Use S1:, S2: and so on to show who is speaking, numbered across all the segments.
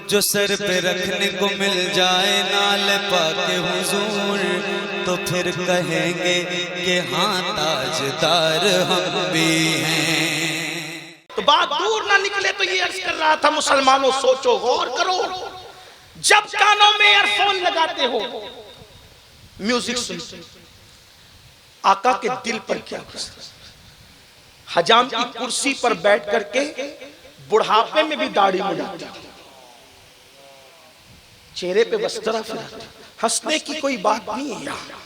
S1: जो सर पे रखने को मिल जाए नाल पाके हुजूर, तो फिर कहेंगे कि हाँ ताजदार हम भी हैं।
S2: तो बात दूर ना निकले तो ये अर्ज कर रहा था, मुसलमानों सोचो, गौर करो, जब कानों में ईयरफोन लगाते हो, म्यूजिक सुनते, आका के दिल पर क्या गुजरा। हजाम की कुर्सी पर बैठ करके बुढ़ापे में भी दाढ़ी मुड़ाते, चेहरे पे बस्तरा फिराते। हंसने की कोई बात नहीं है यहाँ,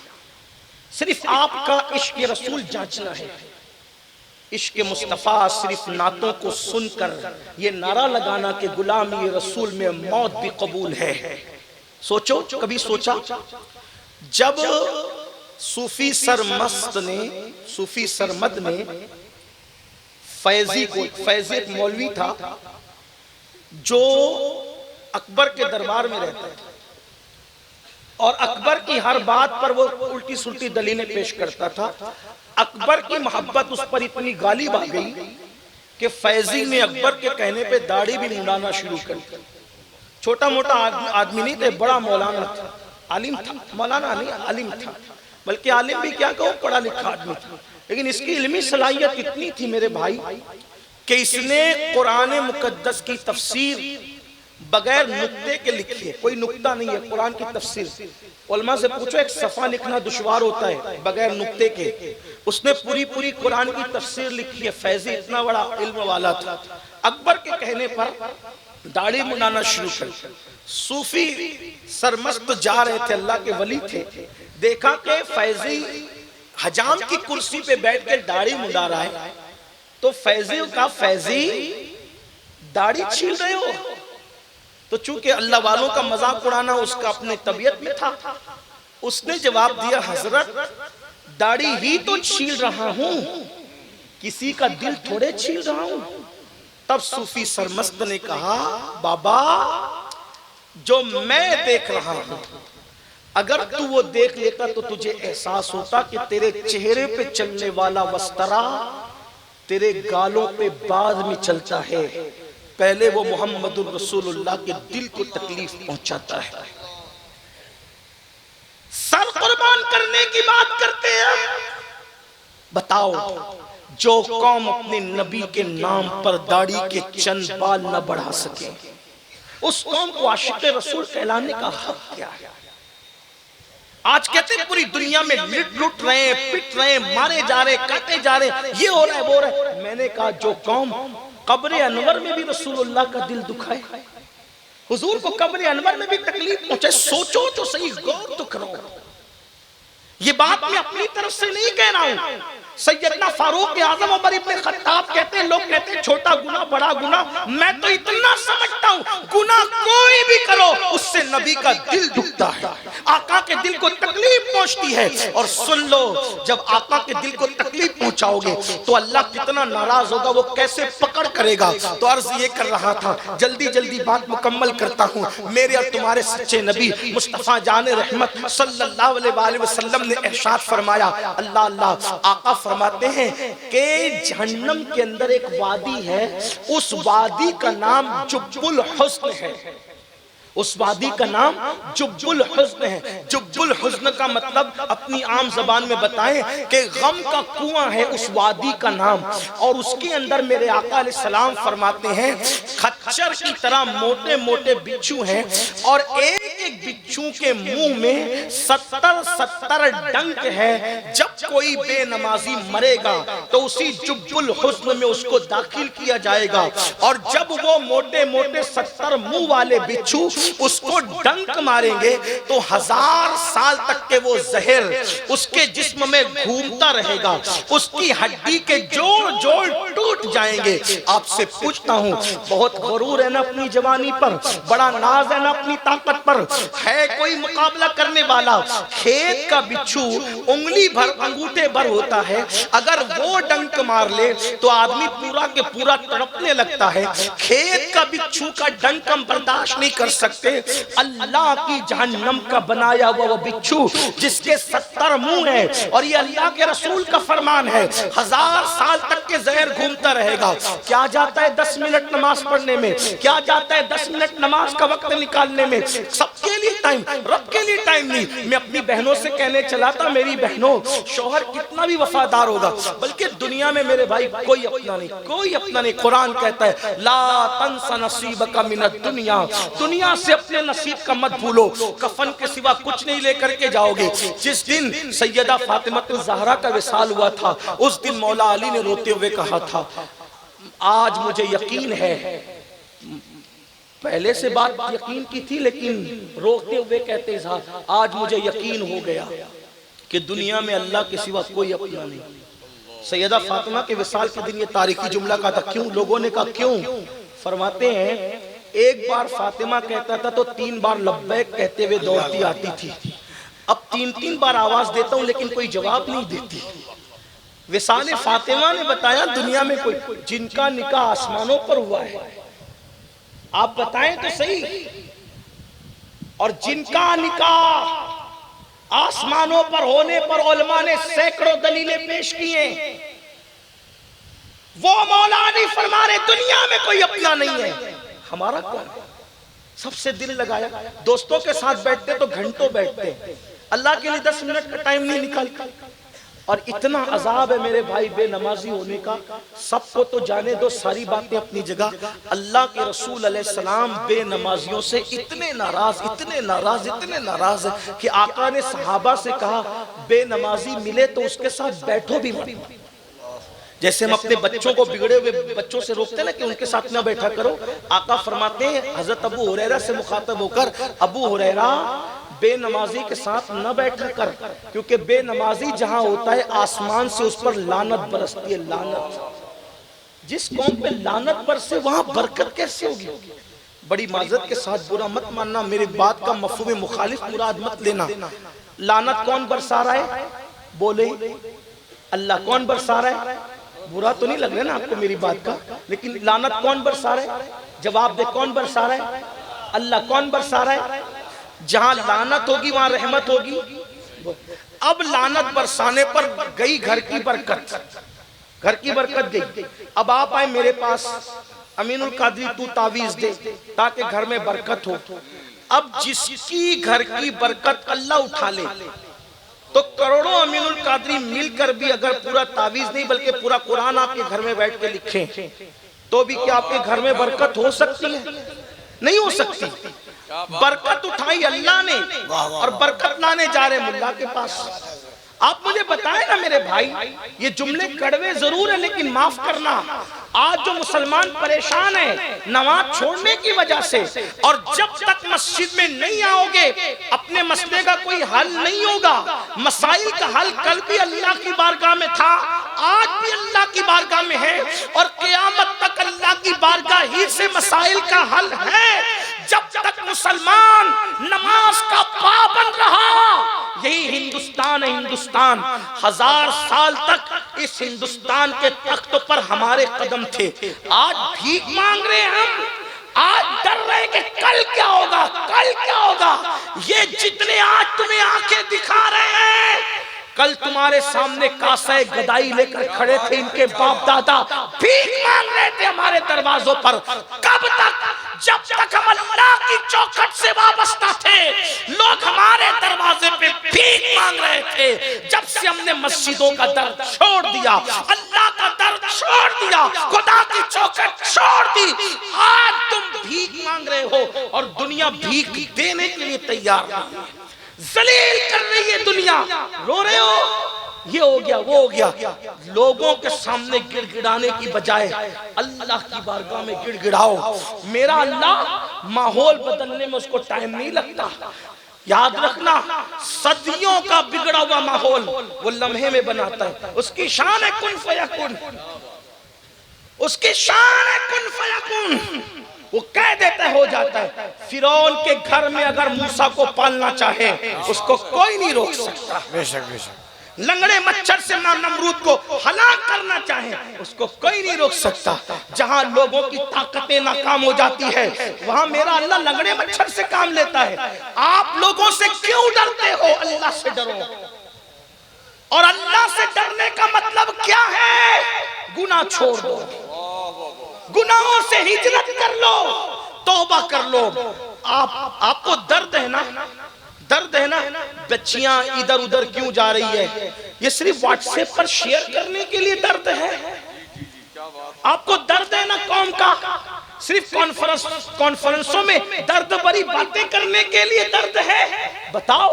S2: सिर्फ आपका इश्क रसूल जांचना है। इश्क मुस्तफा सिर्फ नातों को सुनकर ये नारा लगाना कि गुलामी रसूल में मौत भी कबूल है। सोचो, कभी सोचा जब सूफी सरमद ने फैजी को, फैजी एक मौलवी था जो अकबर के दरबार में रहता था और अकबर की हर बात पर वो उल्टी सुल्टी दलीलें पेश करता था। अकबर की मोहब्बत उस पर इतनी गालिब आ गई कि फैजी ने अकबर के कहने पे दाढ़ी भी मुंडाना शुरू कर दी। छोटा मोटा आदमी नहीं थे, बड़ा मौलाना था, आलिम था, मौलाना नहीं आलिम था, बल्कि आलिम भी क्या कहूं, पढ़ा लिखा आदमी था। लेकिन इसकी इल्मी सलाहियत इतनी थी मेरे भाई कि इसने कुरान मुकद्दस की तफसीर बगैर नुक्ते के लिखी है। कोई नुक्ता नहीं है कुरान की तफसीर। उलमा से पूछो, एक सफा लिखना दुश्वार होता है बगैर नुक्ते के, उसने पूरी कुरान की तफसीर लिखी है। फैजी इतना बड़ा इल्म वाला था, अकबर के कहने पर दाढ़ी मुंडाना शुरू कर। सूफी सरमस्त जा रहे थे, अल्लाह के वली थे, देखा कि फैजी हजाम की कुर्सी पे बैठ के दाढ़ी मुंडा रहा है, तो फैजी का, फैजी दाढ़ी छील रहे हो? तो चूंकि अल्लाह वालों का मजाक उड़ाना उसका अपने तबीयत में था, उसने जवाब दिया, हजरत दाढ़ी ही तो छील रहा हूं, किसी का दिल थोड़े छील रहा हूं। तब सूफी सरमस्त ने कहा, बाबा जो मैं देख रहा हूं, अगर तू वो देख लेता तो तुझे एहसास होता कि तेरे चेहरे पे चलने वाला वस्तरा तेरे गालों पे बाद में चलता है, पहले वो मोहम्मदुर रसूलुल्लाह के दिल को तकलीफ पहुंचाता है। सर कुर्बान करने की बात करते हैं। बताओ, जो कौम अपने नबी के नाम पर दाढ़ी के चंद बाल न बढ़ा सके, उस कौम को आशिक रसूल कहलाने का हक क्या है? आज कहते हैं पूरी दुनिया में लुट रहे हैं, पिट रहे हैं, मारे जा रहे, काटे जा रहे, ये हो रहा है, वो हो रहा है। मैंने कहा, जो कौम कब्र अनवर में भी रसूलुल्लाह का दिल दुखाए, हुजूर को कब्र अनवर में भी तकलीफ पहुंचे, सोचो तो सही, गौर तो करो। ये बात मैं अपनी तरफ से नहीं कह रहा हूं, सैयदना फारूक आजम उमर इब्न खत्ताब कहते हैं, लोग कहते हैं छोटा गुनाह बड़ा गुनाह, मैं तो इतना समझता हूं, गुनाह कोई भी करो उससे नबी का दिल दुखता है, आका के दिल को तकलीफ पहुंचती है। और सुन लो, जब आका के दिल को तकलीफ पहुंचाओगे तो अल्लाह कितना नाराज होगा, वो कैसे पकड़ करेगा। तो अर्ज ये कर रहा था, जल्दी जल्दी बात मुकम्मल करता हूं। मेरे और तुम्हारे सच्चे नबी मुस्तफा जाने रहमत सल्लल्लाहु अलैहि वसल्लम ने इरशाद फरमाया, अल्लाह अल्लाह, आका फरमाते हैं कि जहन्नम के अंदर एक वादी है, उस वादी का नाम जुब्बुल हुस्न है। उस वादी का नाम जुब्बुल हुस्न है। जुब्बुल हुस्न का मतलब अपनी आम जबान में बताएं कि गम का कुआं है उस वादी का नाम। और उसके अंदर मेरे आका अलैहिस्सलाम फरमाते हैं, खच्चर की तरह मोटे मोटे बिच्छू हैं और एक एक बिच्छू के मुंह में 70 डंक है। जब कोई बेनमाजी मरेगा तो उसी जुब्बुल हुस्न में उसको दाखिल किया जाएगा, और जब वो मोटे मोटे 70 मुंह वाले बिच्छू उसको डंक मारेंगे तो 1000 साल तक के वो जहर उसके जिस्म में घूमता रहेगा, उसकी हड्डी के जोड़ जोड़ टूट जाएंगे। आपसे पूछता हूं, बहुत गरूर है ना अपनी जवानी पर, बड़ा नाज है ना अपनी ताकत पर, है कोई मुकाबला करने वाला? खेत का बिच्छू उंगली भर अंगूठे भर होता है, अगर वो डंक मार ले तो आदमी पूरा के पूरा तड़पने लगता है। खेत का बिच्छू का डंक हम बर्दाश्त नहीं कर सकते। अल्लाह की जहन्नम का बनाया हुआ वो बिच्छू जिसके 70 मुंह है, और ये अल्लाह के रसूल का फरमान है, 1000 साल तक के जहर घूमता रहेगा। क्या जाता है 10 मिनट नमाज पढ़ने में, क्या जाता है 10 मिनट नमाज का वक्त निकालने में। सबके लिए टाइम, रब के लिए टाइम नहीं। मैं अपनी बहनों से कहने चला था, मेरी बहनों, शौहर कितना भी वफादार होगा, बल्कि दुनिया में मेरे भाई कोई अपना नहीं, कोई अपना नहीं। कुरान कहता है ला तंसा नसीबका मिनद दुनिया, दुनिया से अपने नसीब का मत भूलो। कफन के सिवा कुछ नहीं लेकर के जाओगे। जिस दिन सैयदा फातिमा ज़हरा का विसाल हुआ था, उस दिन मौला अली ने रोते हुए कहा था, आज मुझे यकीन है, पहले से बात यकीन की थी लेकिन रोते हुए कहते हैं, आज मुझे यकीन हो गया कि दुनिया में अल्लाह के सिवा कोई अपना नहीं। सैयदा फातिमा के विसाल के दिन ये तारीखी जुमला कहा था। क्यों? लोगों ने कहा क्यों? फरमाते हैं एक बार फातिमा कहता था तो 3 बार लब्बैक कहते हुए दौड़ती आती थी, अब 3-3 बार आवाज देता हूं लेकिन कोई जवाब नहीं देती। विसाल फातिमा ने बताया दुनिया में कोई, जिनका निकाह आसमानों पर हुआ है, आप बताएं तो सही, और जिनका निकाह आसमानों पर होने पर उलमा ने सैकड़ों दलीलें पेश की हैं, वो मौला अली फरमा रहे दुनिया में कोई अपना नहीं है। हमारा कौन? सबसे दिल लगाया, दोस्तों के साथ बैठते तो घंटों बैठते, अल्लाह के लिए 10 मिनट का टाइम नहीं निकालता। और इतना अजाब है मेरे भाई बेनमाजी होने का। सबको तो जाने दो, सारी बातें अपनी जगह। अल्लाह के रसूल अलैहिस्सलाम बेनमाजियों से इतने नाराज, इतने नाराज, इतने नाराज कि आका ने सहाबा से कहा बेनमाजी मिले तो उसके साथ बैठो भी मत। जैसे हम अपने बच्चों को बिगड़े हुए बच्चों से रोकते ना कि उनके साथ ना बैठा करो, आका फरमाते हैं हजरत अबू हुरैरा से मुखातब होकर, अबू हुरैरा बेनमाजी के साथ न बैठा कर, क्योंकि बेनमाजी जहां होता है आसमान से उस पर लानत बरसती है। लानत, जिस कौम पे लानत बरसे वहां बरकत कैसे होगी? बड़ी माजरत के साथ बुरा मत मानना, मेरी बात का मफहूम मुखालिफ मुराद मत लेना। लानत कौन बरसा रहा है? बोले अल्लाह। कौन बरसा रहा है? बुरा तो नहीं लग रहा ना आपको मेरी बात का, लेकिन लानत कौन बरसा रहा है? जवाब दे, कौन बरसा रहा है? अल्लाह। कौन बरसा रहा है? जहां लानत होगी वहां रहमत होगी। अब लानत बरसाने पर गई घर की बरकत, घर की बरकत गई। अब आप आए मेरे पास, अमीनुल कादरी तू तावीज दे ताकि घर में बरकत हो। अब जिसकी घर की बरकत अल्लाह उठा ले तो करोड़ों अमीनुल कादरी मिलकर भी अगर पूरा तावीज नहीं बल्कि पूरा कुरान आपके घर में बैठ के लिखें तो भी क्या आपके घर में बरकत हो सकती है? नहीं हो सकती। बरकत उठाई अल्लाह ने और बरकत लाने जा रहे मुल्ला के पास। आप मुझे बताएं ना मेरे भाई, ये जुमले कड़वे जरूर है लेकिन माफ करना, आज जो मुसलमान परेशान है नमाज छोड़ने की वजह से, और जब तक मस्जिद में नहीं आओगे अपने मसले का कोई हल नहीं होगा। मसाइल का हल कल भी अल्लाह की बारगाह में था, आज भी अल्लाह की बारगाह में है, और क़यामत तक अल्लाह की बारगाह ही से मसाइल का हल है। जब तक मुसलमान नमाज का पाबंद रहा, यही हिंदुस्तान है हिंदुस्तान। 1000 साल तक इस हिंदुस्तान के तख्त पर हमारे कदम थे। आज भीख मांग रहे हैं हम, आज डर रहे कि कल क्या होगा, कल क्या होगा। ये जितने आज तुम्हें आंखें दिखा रहे हैं, कल तुम्हारे सामने कासे गदाई लेकर खड़े थे, इनके बाप दादा भीख मांग रहे थे हमारे दरवाजों पर। कब तक? जब तक हम अल्लाह की चौखट से वाबस्ता थे, लोग हमारे दरवाजे पे भीख मांग रहे थे। जब से हमने मस्जिदों का दर छोड़ दिया, अल्लाह का दर छोड़ दिया, खुदा की चौखट छोड़ दी, आज तुम भीख मांग रहे हो और दुनिया भीख देने के लिए तैयार नहीं। जलील कर रही है दुनिया, रो रहे हो ये हो गया वो हो गया। लोगों के सामने गिड़गिड़ाने की बजाय अल्लाह की बारगाह में गिड़गिड़ाओ। मेरा अल्लाह माहौल बदलने में उसको टाइम नहीं लगता। याद रखना, सदियों का बिगड़ा हुआ माहौल वो लम्हे में बनाता है। उसकी शान है कुन फयकुन, उसकी शान है कुन फयकुन। वो कह देता है हो जाता है। फिरौन के घर में अगर मूसा को पालना चाहे उसको कोई नहीं रोक सकता।
S3: बेशक बेशक।
S2: लंगड़े मच्छर से नमरूद को हलाक करना चाहे उसको कोई नहीं रोक सकता। जहां लोगों की ताकतें नाकाम हो जाती है वहां मेरा अल्लाह लंगड़े मच्छर से काम लेता है। आप लोगों से क्यों डरते हो? अल्लाह से डरो। और अल्लाह से डरने का मतलब क्या है? गुनाह छोड़ दो, गुनाहों से हिजरत कर लो, तौबा कर लो। आपको दर्द है ना, दर्द है ना, बच्चियां इधर उधर क्यों जा रही है? ये सिर्फ व्हाट्सएप पर शेयर करने के लिए दर्द है। आपको दर्द है ना कौम का, सिर्फ कॉन्फ्रेंसों में दर्द भरी बातें करने के लिए दर्द है? बताओ,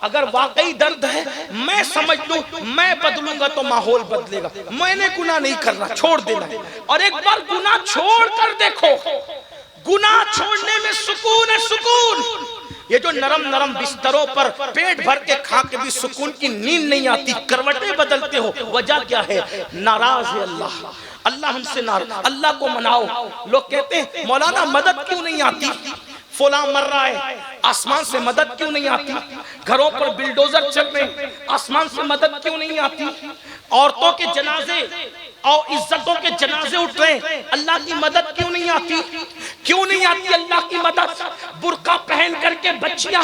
S2: अगर वाकई दर्द है मैं समझ लूं, मैं बदलूंगा तो माहौल बदलेगा। मैंने गुनाह नहीं करना, छोड़ देना। और एक बार गुनाह छोड़ कर देखो, गुनाह छोड़ने में सुकून है, सुकून। ये जो नरम नरम बिस्तरों पर पेट भर के खा के भी सुकून की नींद नहीं आती, करवटें बदलते हो, वजह क्या है? नाराज है अल्लाह, अल्लाह हमसे नाराज। अल्लाह को मनाओ। लोग कहते हैं मौलाना मदद क्यों नहीं आती? फुला मर रहा है, आसमान से मदद क्यों नहीं आती? घरों पर बिल्डोजर चल रहे, आसमान से मदद क्यों नहीं आती? औरतों के जनाजे और इज्जतों के जनाजे उठ रहे, अल्लाह की मदद क्यों नहीं आती? क्यों नहीं आती अल्लाह की मदद? बुर्का पहन करके बच्चियां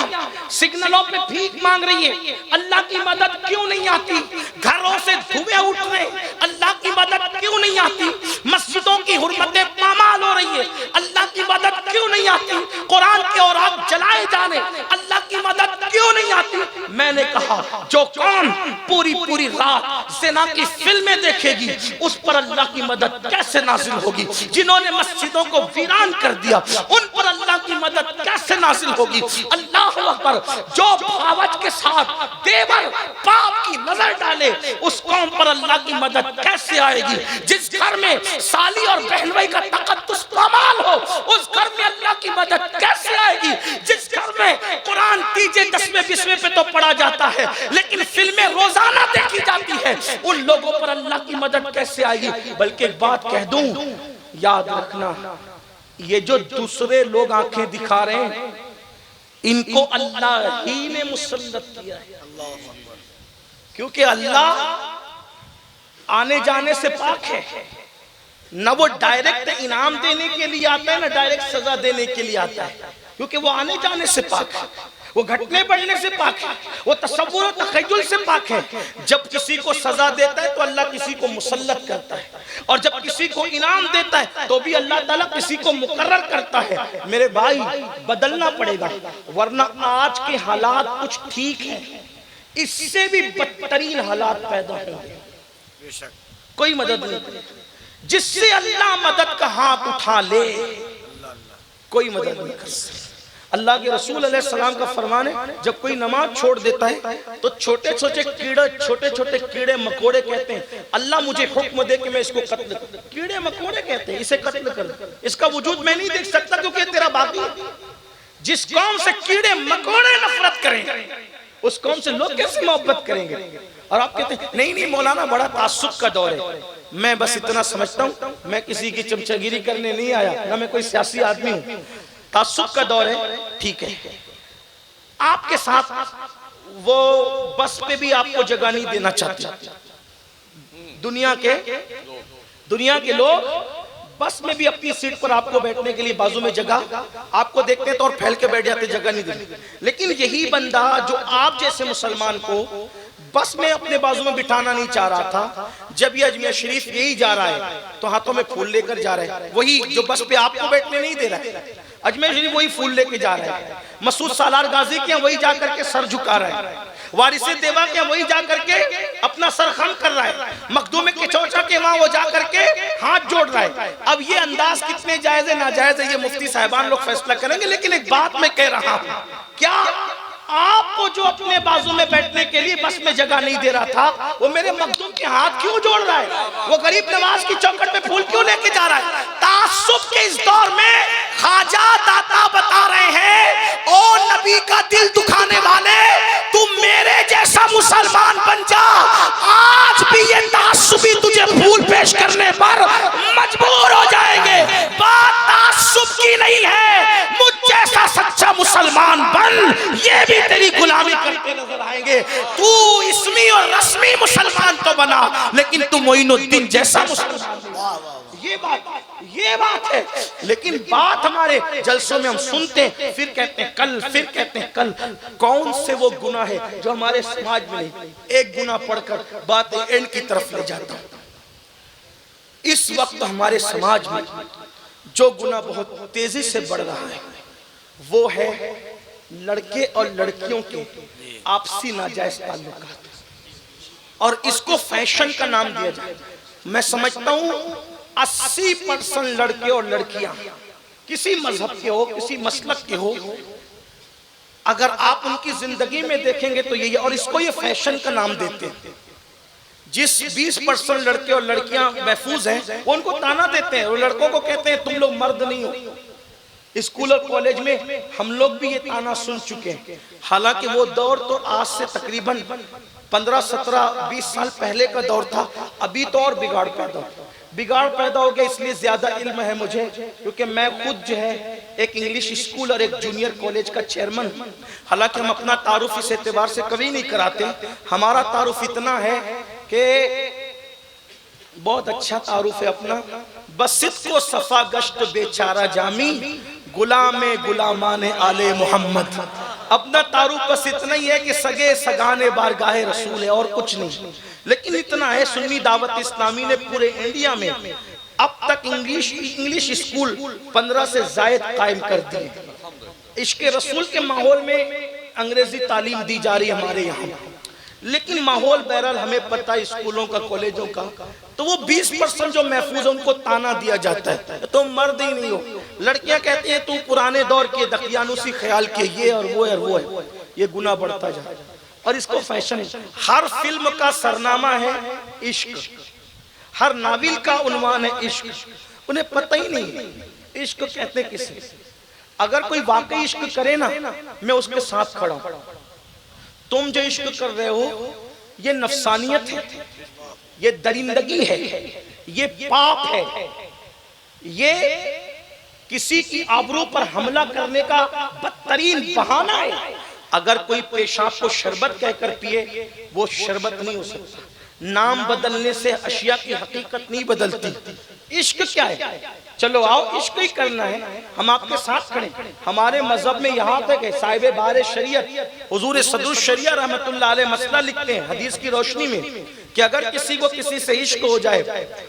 S2: सिग्नलों पे भीख मांग रही है, अल्लाह की मदद क्यों नहीं आती? घरों से धुएं उठ रहे, अल्लाह की मदद क्यों नहीं आती? मस्जिदों की हुर्मतें पामाल हो रही है, अल्लाह की मदद क्यों नहीं आती? कुरान के और आग जलाए जाने, अल्लाह की मदद क्यों नहीं आती? मैंने कहा जो कौम पूरी पूरी रात सेना की फिल्में देखेगी उस पर अल्लाह की मदद कैसे नाजिल होगी? जिन्होंने मस्जिदों को वीरान कर दिया उन पर अल्लाह की मदद कैसे नाजिल होगी? अल्लाह अकबर। जो भावच के साथ देवर पाप की नजर डाले उस कौम पर अल्लाह की मदद कैसे आएगी? जिस घर में साली और बहन भाई का तकद्दुस पामाल हो उस घर में अल्लाह की मदद कैसे आएगी? जिस घर में कुरान 3, 10, 20 पे तो पढ़ा जाता है लेकिन फिल्में रोजाना देखी जाती है, उन लोगों पर अल्लाह की मदद कैसे आएगी? बल्कि एक बात कह दूं, याद रखना, ये जो दूसरे लोग आंखें दिखा रहे हैं इनको अल्लाह ही ने मुसल्लत किया है। क्योंकि अल्लाह आने जाने से पाक है, ना वो डायरेक्ट इनाम देने के लिए आता है ना डायरेक्ट सजा देने के लिए आता है, क्योंकि वो आने जाने से पाक है, वो घटने बढ़ने से पाक है, वो तसव्वुर और तखय्युल से पाक है। जब किसी को सजा देता है तो अल्लाह किसी को मुसल्लत करता है, और जब किसी को इनाम देता है तो भी अल्लाह ताला किसी को मुकर्रर करता है। मेरे भाई बदलना पड़ेगा, वरना आज के हालात कुछ ठीक है, इससे भी बदतरीन हालात पैदा होंगे। कोई मदद नहीं करेगा, जिससे अल्लाह मदद का हाथ उठा ले कोई मदद नहीं कर सकता। अल्लाह के रसूल अलैहि सलाम का फरमान है, जब कोई नमाज छोड़ देता है तो छोटे छोटे कीड़े मकोड़े कहते हैं अल्लाह मुझे हुक्म दे कि मैं इसको कत्ल कर। कीड़े मकोड़े कहते हैं इसे कत्ल कर, इसका वजूद मैं नहीं देख सकता क्योंकि तेरा बाकी। जिस कौम से कीड़े मकोड़े नफरत करें उस कौम से लोग कैसे मोहब्बत करेंगे? और आप कहते हैं नहीं मौलाना बड़ा तासुब का दौर है। मैं बस इतना समझता हूँ, मैं किसी की चमचागिरी करने नहीं आया, ना मैं कोई सियासी आदमी हूँ। तासुब का दौर है, ठीक है, आपके साथ वो बस पे भी आपको जगह नहीं देना चाहते। दुनिया के लोग बस में भी अपनी सीट पर आपको बैठने के लिए बाजू में जगह आपको देखते हैं तो और फैल के बैठ जाते, जगह नहीं देते। लेकिन यही बंदा जो आप जैसे मुसलमान को बस में अपने बाजू में बिठाना नहीं चाह रहा था, जब ये अजमेर शरीफ यही जा रहा है तो हाथों में फूल लेकर जा रहा है। वही जो बस पे आपको बैठने नहीं दे रहा है, अजमेर शरीफ वही फूल लेके जा रहा है। मसूद सालार गाजी के वही जाकर के सर झुका रहा है, वारिसे देवा के वही जाकर के अपना सर खम कर रहा है, मखदूम के चौचा के वहां वो जाकर के हाथ जोड़ रहा है। अब ये अंदाज कितने जायज है नाजायज है ये मुफ्ती साहिबान लोग फैसला करेंगे। लेकिन एक बात मैं कह रहा हूं, क्या आपको जो अपने बाजू में बैठने के लिए बस में जगह नहीं दे रहा था वो मेरे मखदूम के हाथ क्यों जोड़ रहा है? वो गरीब नवाज की चौखट पे फूल क्यों लेके जा रहा है? तासुब के इस दौर में ख्वाजा दाता बता रहे हैं, ओ नबी का दिल दुखाने वाले, तुम मेरे जैसा मुसलमान बन जा, आज भी ये तासुबी तुझे फूल पेश करने पर मजबूर हो जाएंगे। बात तासुब की मुसलमान बन, ये भी तेरी गुलामी करते नजर आएंगे। तू इसमी और रस्मी मुसलमान तो बना, लेकिन तू मोइनुद्दीन जैसा मुसलमान नहीं। ये बात है। लेकिन बात हमारे जलसों में हम सुनते हैं, फिर कहते हैं कल, फिर कहते हैं कल। कौन से वो गुनाह है जो हमारे समाज में नहीं? एक गुनाह पढ़कर बात एंड की तरफ ले जाता हूं। इस वक्त हमारे समाज में जो गुनाह बहुत तेजी से बढ़ रहा है वो है लड़के और लड़कियों के आपसी नाजायज ताल्लुकात, और इसको फैशन का नाम दिया जाए। मैं समझता हूं 80% लड़के और लड़कियां किसी मजहब के हो, किसी मसलक के हो, अगर आप उनकी जिंदगी में देखेंगे तो यही, और इसको ये फैशन का नाम देते हैं। जिस 20% लड़के और लड़कियां महफूज हैं वो उनको ताना देते हैं, और लड़कों को कहते हैं तुम लोग मर्द नहीं हो। स्कूल और कॉलेज में हम लोग भी ये ताना सुन चुके हैं। हालांकि वो दौर तो आज से तकरीबन 15, 17, 20 साल पहले का दौर था। अभी तो और बिगाड़ पैदा हो गया। इसलिए ज्यादा इल्म है मुझे, क्योंकि मैं खुद जो है एक इंग्लिश स्कूल और एक जूनियर कॉलेज का चेयरमैन। हालांकि हम अपना तारुफ इस एतबार से कभी नहीं कराते। हमारा तारुफ इतना है कि बहुत अच्छा तारुफ है अपना। बसित को सफा गश्त बेचारा जामी, गुलामे गुलामाने आले मोहम्मद। अपना तारुफ बस इतना ही है कि सगे सगाने बारगाहे रसूल है, और कुछ नहीं। लेकिन इतना है, सुन्नी दावत इस्लामी ने पूरे इंडिया में अब तक इंग्लिश स्कूल 15 से जायद कायम कर दिए। इश्क रसूल के माहौल में अंग्रेजी तालीम दी जा रही हमारे यहाँ, लेकिन माहौल बहरहाल हमें पता है स्कूलों का, कॉलेजों का। तो वो 20% जो महफूज है उनको ताना दिया जाता है, तुम मर्द ही नहीं हो। लड़कियां कहती हैं तू पुराने दौर के दकियानुसी ख्याल के, ये और वो है। ये गुनाह बढ़ता जाए, और इसको फैशन है। हर फिल्म का सरनामा है इश्क, हर नाविल का उन्वान है इश्क। उन्हें पता ही नहीं इश्क कहते किसे। अगर कोई वाकई इश्क करे ना, मैं उसके साथ खड़ा हूं। तुम जो इश्क कर रहे हो ये नफसानियत है, ये दरिंदगी है, ये पाप है, ये किसी की आबरू पर हमला करने का बदतरीन बहाना है। अगर कोई पेशाब को शरबत कहकर पिए, वो शरबत नहीं हो सकता। नाम बदलने से अशिया की हकीकत नहीं बदलती। इश्क क्या है? चलो आओ, इश्क ही करना है, हम आपके साथ खड़े। हमारे मजहब में यहाँ तक है, साहिब बारे शरीयत हुजूर सदरुश शरिया रहमतुल्लाह अलैह मसला लिखते हैं हदीस की रोशनी में कि अगर किसी को किसी से इश्क हो जाए,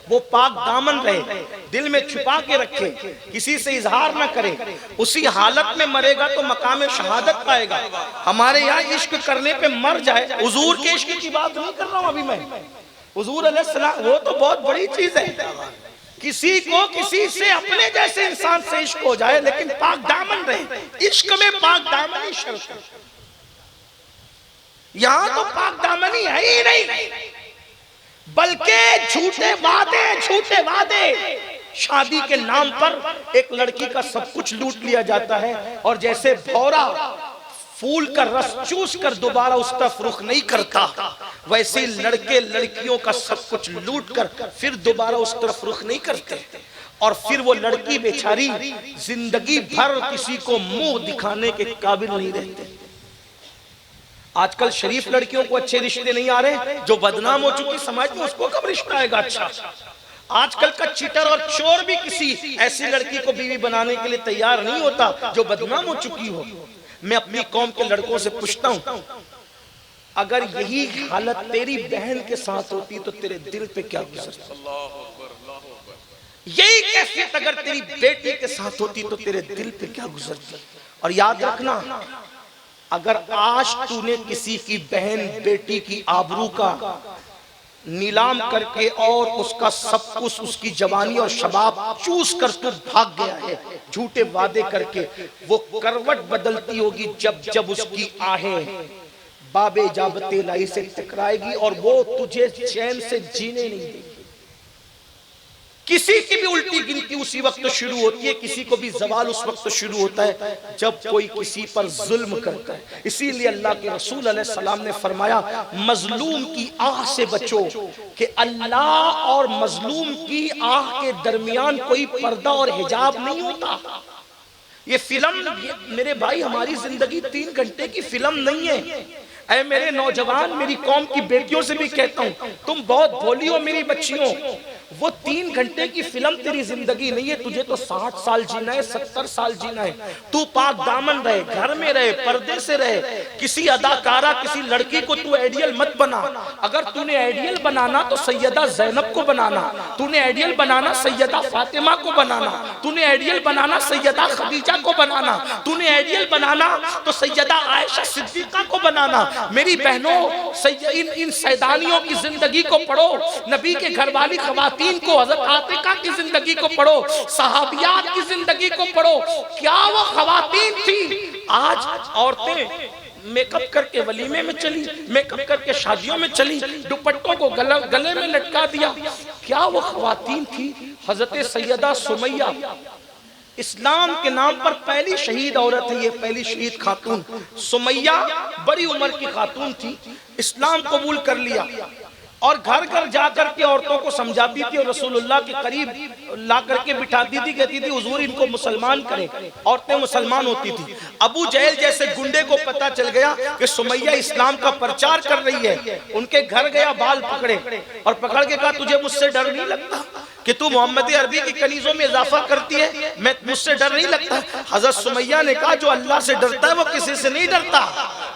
S2: वो पाक दामन रहे, दिल में छुपा के रखे, किसी से इजहार ना करे, उसी हालत में मरेगा तो मकाम शहादत पाएगा। हमारे यहाँ इश्क करने पे मर जाए, हुजूर के इश्क की बात नहीं कर रहा हूँ अभी मैं, हुजूर अलैहिस्सलाम वो तो बहुत बड़ी चीज है। किसी को किसी से अपने जैसे इंसान से इश्क हो जाए, लेकिन पाक दामन रहे। इश्क में पाक दामन ही शर्त है। यहां तो पाक दामन ही है ही नहीं, बल्कि झूठे वादे शादी के नाम पर एक लड़की का सब कुछ लूट लिया जाता है। और जैसे भौरा फूल का रस चूस कर दोबारा उस तरफ रुख नहीं करता, वैसे लड़के लड़कियों का सब कुछ लूट कर फिर दोबारा उस तरफ रुख नहीं करते। और फिर वो लड़की बेचारी जिंदगी भर किसी को मुंह दिखाने के काबिल नहीं रहते। आजकल शरीफ लड़कियों को अच्छे रिश्ते नहीं आ रहे, जो बदनाम हो चुकी समाज में उसको कब रिश्ता आएगा अच्छा। आजकल का चीटर और चोर भी किसी ऐसी लड़की को बीवी बनाने के लिए तैयार नहीं होता जो बदनाम हो चुकी हो। मैं अपनी कौम के लड़कों से पूछता हूं, अगर यही हालत तेरी बहन के साथ होती तो तेरे दिल पे क्या गुजरता? यही कैफियत अगर तेरी बेटी के साथ होती तो तेरे दिल पे क्या गुजरती? और याद रखना, अगर आज तूने किसी की बहन बेटी की आबरू का नीलाम करके और उसका सब कुछ, उसकी जवानी और शबाब चूस कर तू भाग गया है झूठे वादे करके, वो करवट बदलती होगी जब जब उसकी आहें बाबे जाबते लाई से टकराएगी और वो तुझे चैन से जीने नहीं देगी। किसी की भी उल्टी गिनती उसी वक्त शुरू होती है, किसी को भी जवाल उस वक्त शुरू होता है जब कोई किसी पर जुल्म करता है। इसीलिए अल्लाह के रसूल अलैहि सलाम ने फरमाया, मजलूम की आह से बचो कि अल्लाह और मजलूम की आह के दरमियान कोई पर्दा और हिजाब नहीं होता। ये फिल्म, मेरे भाई हमारी जिंदगी 3 घंटे की फिल्म नहीं है। ऐ मेरे नौजवान, मेरी कौम की बेटियों से भी कहता हूँ, तुम बहुत भोली हो मेरी बच्चियों, वो 3 घंटे की फिल्म तेरी जिंदगी नहीं है। तुझे तो 60 साल जीना है, 70 साल जीना है। तू पाक दामन रहे, घर में रहे, पर्दे से रहे। किसी अदाकारा, किसी लड़की को तू आइडियल मत बना। अगर तूने आइडियल बनाना तो सैयदा जैनब को बनाना, तूने आइडियल बनाना सैयदा फातिमा को बनाना, तूने आइडियल बनाना सैयदा खदीजा को बनाना, तूने आइडियल बनाना तो सैयदा आयशा सिद्दीका को बनाना। मेरी बहनों, इन सैदानियों की जिंदगी को पढ़ो, नबी के घर वाली खवातीन को, हज़रत आतिका की जिंदगी को पढ़ो, सहाबियात की जिंदगी को पढ़ो। क्या वो खवातीन थी? आज औरतें मेकअप करके वलीमे में चली, मेकअप करके शादियों में चली, दुपट्टों को गले में लटका दिया। क्या वो खवातीन थी? हजरत सैयदा सुमैया इस्लाम के नाम पर पहली शहीद औरत है, ये पहली शहीद खातून सुमैया बड़ी उम्र की खातून थी। इस्लाम कबूल कर लिया और घर घर जाकर के औरतों को समझाती थी और रसूलुल्लाह के करीब ला करके बिठाती थी, कहती थी हुजूर इनको मुसलमान करें। औरतें मुसलमान होती थी। अबू जहल जैसे गुंडे को पता चल गया कि सुमैया इस्लाम का प्रचार कर रही है, उनके घर गया, बाल पकड़े और पकड़ के कहा तुझे मुझसे डर नहीं लगता कि तू मोहम्मद अरबी की कनीजों में इजाफा करती है? मैं मुझसे डर नहीं लगता। हजरत सुमैया ने कहा जो अल्लाह से डरता है वो किसी से नहीं डरता।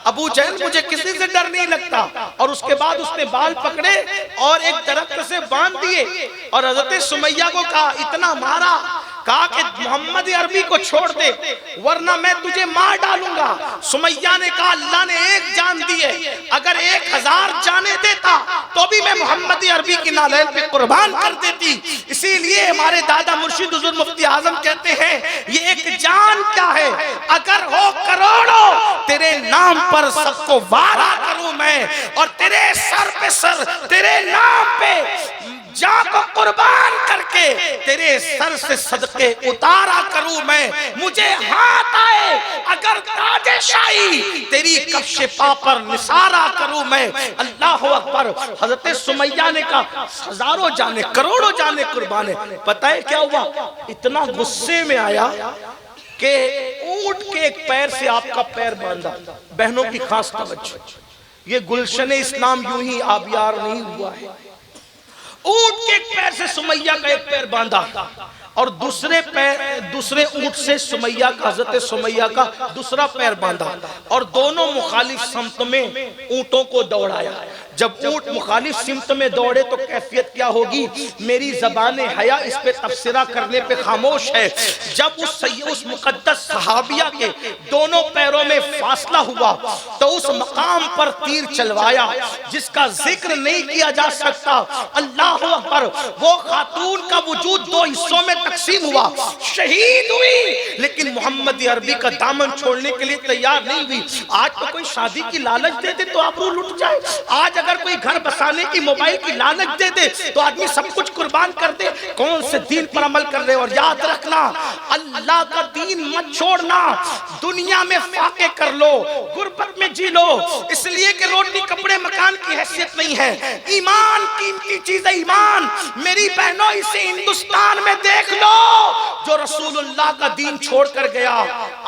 S2: अबू जहल मुझे किसी से डर नहीं लगता। और उसके बाद उसने बाल पकड़े और एक दरख्त से बांध दिए और हजरत सुमैया को कहा, इतना मारा, कहा कि मोहम्मद अरबी को छोड़ दे वरना मैं तुझे मार डालूंगा। सुमैया ने कहा अल्लाह ने एक जान दी है, अगर 1000 जाने देता तो भी मैं मोहम्मद अरबी की नालैन पे कुर्बान कर देती। इसीलिए हमारे दादा मुर्शिद हुजूर मुफ्ती आजम कहते हैं ये एक जान क्या है, अगर हो करोड़ों तेरे नाम पर सबको वारा करूं मैं और तेरे सर पे सर तेरे नाम पे जान को कुर्बान करके तेरे सर से सदके उतारा करूं मैं। मुझे हाथ आए अगर ताजे शाही तेरी कफ्शे पा पर निसारा करूं मैं। अल्लाह अकबर। हजरत सुमैया ने कहा हजारों जाने करोड़ों जाने कुर्बान है। पता है क्या हुआ? इतना गुस्से में आया कि ऊंट के एक पैर से आपका पैर बांधा। बहनों की खास तवज्जो, ये गुलशन इस्लाम यूं ही आबियार नहीं हुआ है। ऊंट के एक पैर से सुमैया का एक पैर बांधा और दूसरे ऊंट से सुमैया का, हजरत सुमैया का दूसरा पैर बांधा और दोनों मुखालिफ सिमत में ऊंटों को दौड़ाया। जब ऊंट मुखालिफ सिमत में दौड़े तो कैफियत क्या होगी? मेरी ज़बाने हया इस पे तफसीरा करने पे खामोश है। जब उस मुकद्दस सहाबिया के दोनों पैरों में फासला हुआ तो उस मकाम पर तीर चलवाया जिसका जिक्र नहीं किया जा सकता। अल्लाह अकबर। वो खातून का वजूद 2 हिस्सों में तकसीम हुआ, शहीद हुई लेकिन मोहम्मद अरबी का दामन छोड़ने के लिए तैयार नहीं हुई। आज तो कोई शादी की लालच दे दे तो आबरू लुट जाए। आज अगर कोई घर बसाने की, मोबाइल की लालच दे दे तो आदमी सब कुछ कुर्बान कर दे। कौन से दीन पर अमल कर रहे? और याद रखना अल्लाह का दीन मत छोड़ना। दुनिया में फाके कर लो, गुर्बत में जी लो, इसलिए कि रोटी कपड़े मकान की हैसियत नहीं है। ईमान कीमती चीज है। ईमान मेरी बहनों इसे हिंदुस्तान में देख लो, जो रसूलुल्लाह का दीन छोड़ कर गया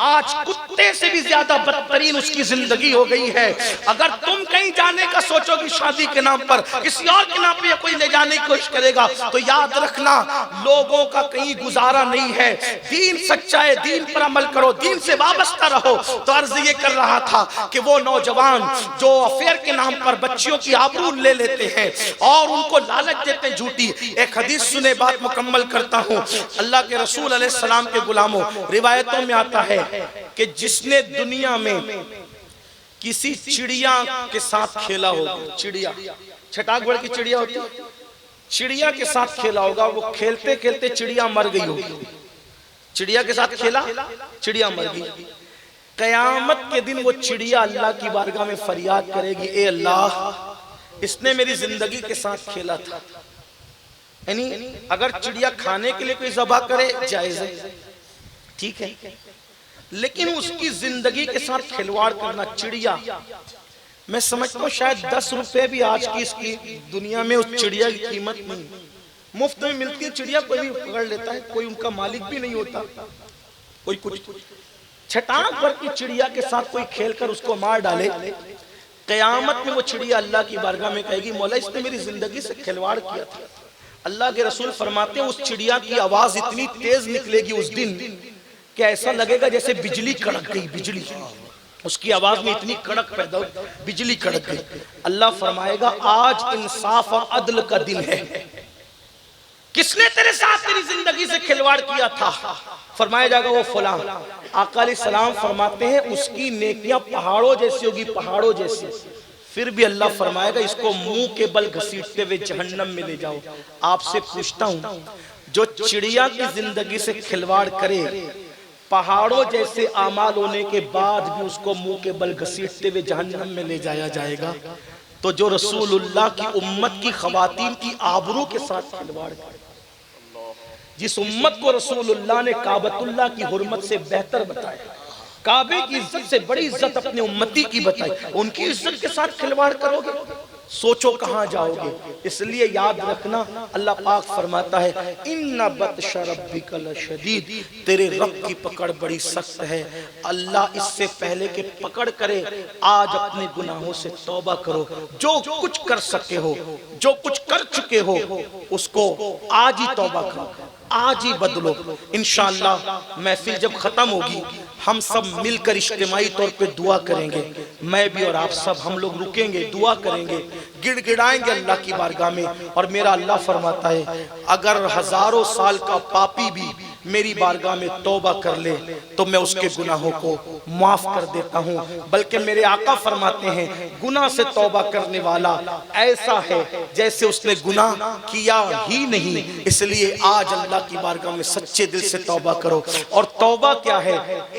S2: आज कुत्ते से भी ज्यादा बदतरीन उसकी जिंदगी हो गई है। अगर तुम कहीं जाने का सोचोगे शादी के नाम पर, किसी और के नाम पर कोई ले जाने की कोशिश करेगा तो याद रखना लोगों का कहीं गुजारा नहीं है। दीन सच्चा है, दीन पर अमल करो, दीन से वाबस्ता रहो। तो अर्ज ये कर रहा था कि वो नौजवान जो अफेयर के नाम पर बच्चियों की आबरू ले लेते हैं और उनको लालच देते हैं झूठी। एक हदीस सुने, बात मुकम्मल करता हूँ। अल्लाह के रसूल अलैहिस्सलाम के गुलामों, रिवायतों में आता है कि जिसने दुनिया में किसी चिड़िया के साथ खेला होगा, चिड़िया छटाकगढ़ की चिड़िया होती है, चिड़िया के साथ खेला होगा, वो खेलते खेलते चिड़िया मर गई होगी। चिड़िया के साथ खेला, चिड़िया मर गई। कयामत के दिन वो चिड़िया अल्लाह की बारगाह में फरियाद करेगी, ए अल्लाह इसने मेरी जिंदगी के साथ खेला था। यानी अगर चिड़िया खाने के लिए कोई ज़बह करे जायज है, ठीक है, लेकिन उसकी जिंदगी के साथ खिलवाड़ करना, चिड़िया, मैं समझता हूँ शायद 10 रुपए भी आज की इसकी दुनिया में उस चिड़िया की कीमत नहीं। मुफ्त में मिलती है चिड़िया, कोई भी पकड़ लेता है, कोई उनका मालिक भी नहीं होता। कोई कुछ छटाक पर की चिड़िया के साथ कोई खेलकर उसको मार डाले, कयामत में वो चिड़िया अल्लाह की बारगाह में कहेगी मौला इसने मेरी जिंदगी से खिलवाड़ किया था। अल्लाह के रसूल फरमाते हैं उस चिड़िया की आवाज इतनी तेज निकलेगी उस दिन कि ऐसा लगेगा जैसे बिजली कड़क गई, बिजली उसकी आवाज में इतनी कड़क पैदा हुई, बिजली कड़क गई। अल्लाह फरमाएगा आज इंसाफ और अदल का दिन है, किसने तेरे साथ तेरी जिंदगी से खिलवाड़ किया था? फरमाया जाएगा वो फलां। आका अलैहिस्सलाम फरमाते हैं उसकी नेकियां पहाड़ों जैसी होगी, पहाड़ों जैसी। फिर भी अल्लाह फरमाएगा इसको मुंह के बल घसीटते हुए जहन्नम में ले जाओ। आपसे पूछता हूं जो चिड़िया की जिंदगी से खिलवाड़ करे, पहाड़ों जैसे आमाल होने के बाद भी उसको मुंह के बल घसीटते हुए जहन्नम में ले जाया जाएगा, तो जो रसूलुल्लाह की उम्मत की खवातीन की आबरू के साथ खिलवाड़ करे, जिस उम्मत को रसूलुल्लाह ने काबतुल्लाह की हुर्मत से बेहतर बताया, काबे की इज्जत से बड़ी इज्जत अपने उम्मती की बताई, उनकी इज्जत के साथ खिलवाड़ करोगे, सोचो कहां जाओगे। इसलिए याद रखना अल्लाह पाक फरमाता है इन्ना बत्शा रब्बिका लशदीद, तेरे रब की पकड़ बड़ी सख्त है। अल्लाह इससे पहले के पकड़ करे आज अपने गुनाहों से तौबा करो, जो कुछ कर सके हो, जो कुछ कर चुके हो उसको आज ही तौबा करो, आज ही बदलो। इंशाअल्लाह महफिल जब खत्म होगी हम सब मिलकर इज्तिमाई तौर पे दुआ करेंगे, मैं भी और आप सब, हम लोग रुकेंगे, दुआ करेंगे, गिड़गिड़ाएंगे अल्लाह की बारगाह में। और मेरा अल्लाह फरमाता है अगर हजारों साल का पापी भी मेरी बारगाह में तौबा कर ले तो मैं उसके गुनाहों को माफ कर देता हूँ। बल्कि मेरे आका फरमाते हैं गुनाह से तौबा करने वाला ऐसा है जैसे उसने गुनाह किया ही नहीं। इसलिए आज अल्लाह की बारगाह में सच्चे दिल से तौबा करो। और तौबा क्या है?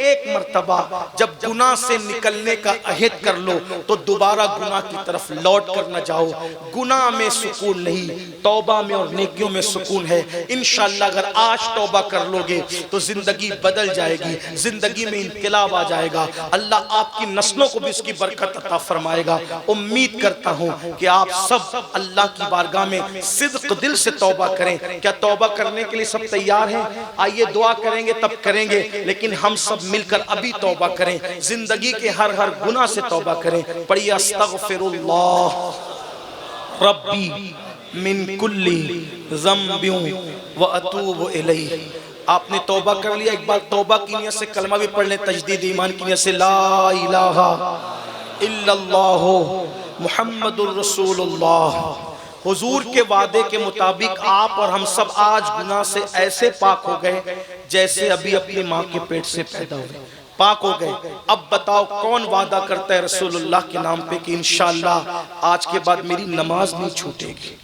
S2: एक मर्तबा जब गुनाह से निकलने का अहद कर लो तो दोबारा गुनाह की तरफ लौट कर न जाओ। गुनाह में सुकून नहीं, तौबा में और नेकियों में सुकून है। इंशाअल्लाह अगर आज तौबा कर लोगे तो जिंदगी बदल जाएगी, जिंदगी में इनकलाब आ जाएगा। अल्लाह आपकी नस्लों को भी उसकी बरकत अता फरमाएगा। उम्मीद करता हूं कि आप सब अल्लाह की बारगाह में सिद्क दिल से तौबा करें। क्या तौबा करने के लिए सब तैयार हैं? आइए दुआ करेंगे तब करेंगे, लेकिन हम सब मिलकर अभी तौबा करें, जिंदगी के हर हर गुनाह से तौबा करें। पढ़िए अस्तगफिरुल्लाह रब्बी मिन कुल्ली ज़म्बिन व अतूबु इलैहि। आपने तौबा कर लिया, एक बार तौबा की नियत से कलमा भी पढ़ लें, तजदीद ईमान की नियत से ला इलाहा इल्लल्लाह मुहम्मदुर रसूलुल्लाह। हुजूर के वादे के मुताबिक आप और हम सब आज गुनाह से ऐसे पाक हो गए जैसे अभी अपनी माँ के पेट से पैदा हुए, पाक हो गए। अब बताओ कौन वादा करता है रसूलुल्लाह के नाम पे कि इंशाअल्लाह आज के बाद मेरी नमाज नहीं छूटेगी?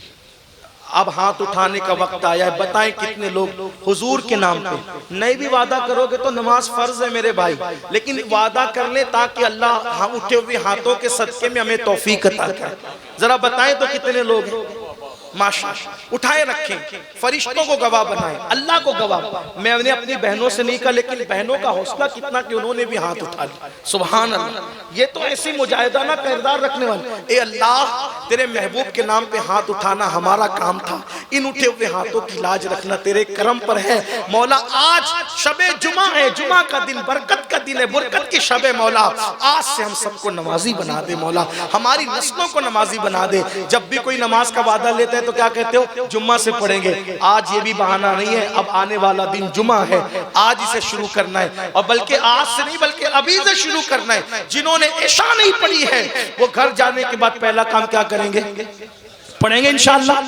S2: अब हाथ उठाने का वक्त आया है। बताएं कितने लोग हुजूर के नाम पे, नहीं भी वादा करोगे तो नमाज फर्ज है मेरे भाई, लेकिन वादा कर ले ताकि अल्लाह हम उठे हुए हाथों के सदके में हमें तौफीक अता करे। जरा बताएं तो कितने लोग हैं? माशाअल्लाह उठाए रखें, फरिश्तों को गवाह बनाएं, अल्लाह को गवाह। मैंने अपनी बहनों से नहीं कहा, लेकिन बहनों का हौसला कितना कि उन्होंने भी हाथ उठा लिया। सुभान अल्लाह, ये तो ऐसी मुजाहिदाना किरदार रखने वाले। ए अल्लाह तेरे महबूब के नाम पे हाथ उठाना हमारा काम था, इन उठे हुए हाथों की लाज रखना तेरे करम पर है। मौला आज शबे जुमा है, जुमा का दिन बरकत का दिन है, बरकत की शबे। मौला आज से हम सबको नमाजी बना दे, मौला हमारी नस्लों को नमाजी बना दे। जब भी कोई नमाज का वादा लेते हैं तो क्या कहते हो? जुम्मा से पढ़ेंगे। आज ये भी बहाना नहीं है, अब आने वाला दिन जुमा है, आज इसे शुरू करना है। और बल्कि आज से नहीं बल्कि अभी से शुरू करना है। जिन्होंने इशा नहीं पढ़ी है वो घर जाने के बाद पहला काम क्या करेंगे? पढ़ेंगे इंशाअल्लाह।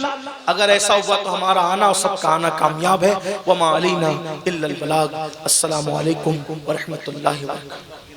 S2: अगर ऐसा हुआ तो हमारा आना और सबका आना कामयाब है। वमा अलैना इल्लल बलाग। अस्सलामु अलैकुम व रहमतुल्लाहि व बरकातहू।